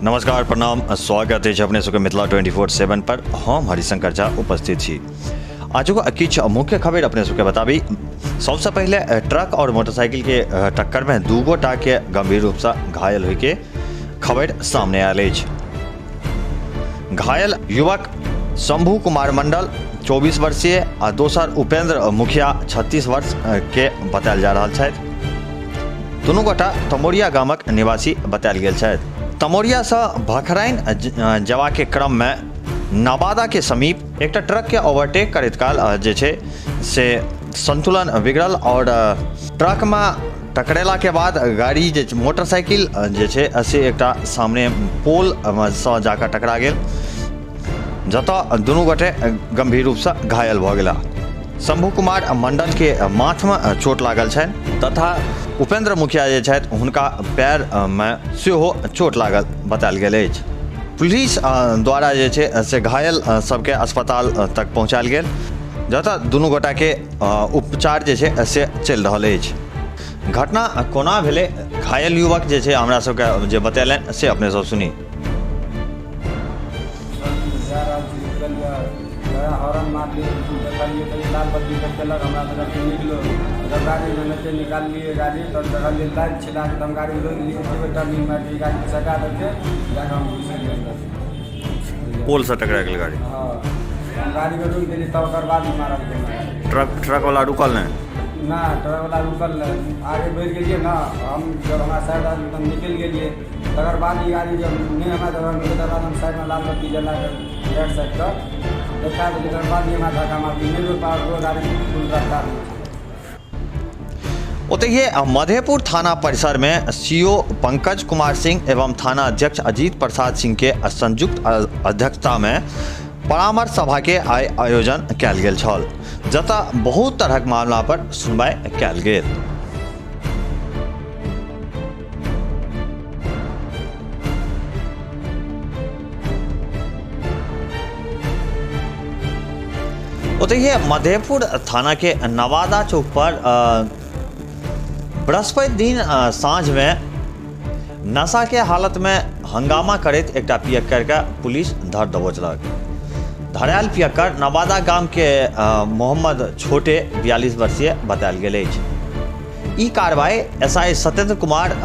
नमस्कार, प्रणाम, स्वागत है अपने सबके मिथिला 24/7 पर। हम हरिशंकर झा उपस्थित छी। आजुक किछ मुख्य खबर अपने सबके बताबी। सबसे पहले ट्रक और मोटरसाइकिल के टक्कर में 2 गोटा के गंभीर रूप से घायल होय के खबर सामने आयल अछि। घायल युवक शंभू कुमार मंडल 24 वर्षीय आ दोसर उपेंद्र मुखिया 36 वर्ष के बतायल जा रहल छथि। दुनू गोटा तमोरिया गामक निवासी बतायल गेल छथि। तमोरिया से भखराइन जवा के क्रम में नवादा के समीप एक ट्रक के ओवरटेक करैत काल जे छै से संतुलन बिगड़ल और ट्रक में टकरेला के बाद गाड़ी जे मोटरसाइकिल जे छै से एक सामने पोल से जाकर टकरा गेल, जतऽ दुनू गोटे गंभीर रूप से घायल भऽ गेला। शंभू कुमार मंडल के माथ में चोट लागल छनि तथा उपेंद्र मुखिया जे छथि हुनका पैर में सेहो चोट लागल बतायल गेल अछि। पुलिस द्वारा जे छै से घायल सबके अस्पताल तक पहुंचायल गेल, जतऽ दुनू गोटा के उपचार जे छै से चलि रहल अछि। घटना कोना भेलै, घायल युवक जे छै हमरा सबके जे बतेलनि से अपने सब सुनी। हॉर्न मार लिए, देखलिए कहीं लाल बत्ती तक चलक, हमरा तरफ निकलो, जब गाड़ी में से निकाल लिए गाड़ी तो देखलिए लाइट छिला के हम गाड़ी रोक लिए, फिर टर्निंग मार के गाड़ी सटा देके जाकर हम घुस गए। पोल से टकरा गेल गाड़ी। हां, हम गाड़ी को रोक देली, तब ओकर बाद मारल गेल। ट्रक वाला रुकल नहीं ना, ट्रक वाला रुकल नहीं, आगे बढ़ गेलिए ना हम, जब हमारा साइड एकदम निकल गेलिए तकर बाद गाड़ी जब नहीं हमारा दौरान मिले तकर बाद हम साइड में लाल बत्ती जला कर लेफ्ट साइड तक देखा तो तकर बाद ये माथा का मारती नहीं रोक पा वो गाड़ी फुल रफ्तार में। ओतहिए मधेपुर थाना परिसर में सीओ पंकज कुमार सिंह एवं थाना अध्यक्ष अजीत प्रसाद सिंह के संयुक्त अध्यक्षता में परामर्श सभा के आयोजन कयल गेल छल, जतऽ बहुत तरहक मामला पर सुनवाई कयल गेल। ओतहिए मधेपुर थाना के नवादा चौक पर बृहस्पति दिन साँझ में नशा के हालत में हंगामा करैत एक पियक्कर के पुलिस धर दबोचलक। धरायल पियक्कर नवादा गाम के मोहम्मद छोटे 42 वर्षीय बतायल गेल अछि। ई कार्रवाई एसआई सत्येंद्र कुमार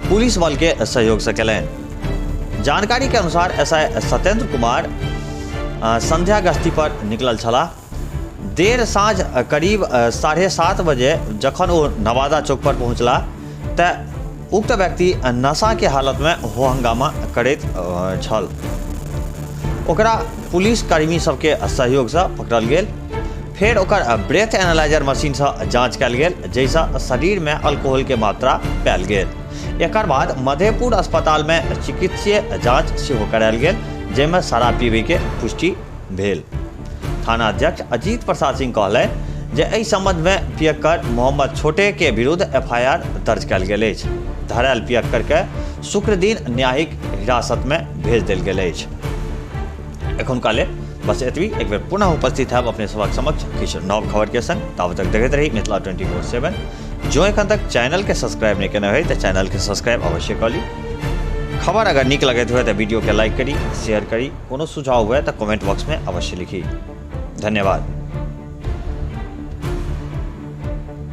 पुलिस बल के सहयोग से कयलनि। जानकारी के अनुसार एसआई सत्येंद्र कुमार संध्या गश्ती पर निकलल छलाह। देर साँझ करीब 7:30 बजे जखन ओ नवादा चौक पर पहुँचला तऽ उक्त व्यक्ति नशा के हालत में हो हंगामा करैत छल। ओकरा पुलिस कर्मी सबके सहयोग से पकड़ल गेल, फेर ओकर ब्रेथ एनालाइजर मशीन से जांच कयल गेल, जैसा शरीर में अल्कोहल के मात्रा पायल गेल। एकर बाद मधेपुर अस्पताल में चिकित्सीय जांच सेहो करायल गेल, जेमे शराब पीबे के पुष्टि भेल। थाना अध्यक्ष अजीत प्रसाद सिंह कहले जे एहि संबंध में पियक्कर मोहम्मद छोटे के विरुद्ध एफआईआर दर्ज कयल गेल अछि। धरायल पियक्कर के शुक्र दिन न्यायिक हिरासत में भेज देल गेल अछि। एखन काले बस एतबी। एक बेर पुनः उपस्थित है अपने सबक समक्ष किछु नव खबर के संग। तब तक देखते रही मिथिला 24/7। जो एखन तक चैनल के सब्सक्राइब नहीं केने हो तो चैनल के सब्सक्राइब अवश्य कर ली। खबर अगर निक लगत हुए तो वीडियो के लाइक करी, शेयर करी, कोनो सुझाव हुए तो कमेंट बॉक्स में अवश्य लिखी। धन्यवाद।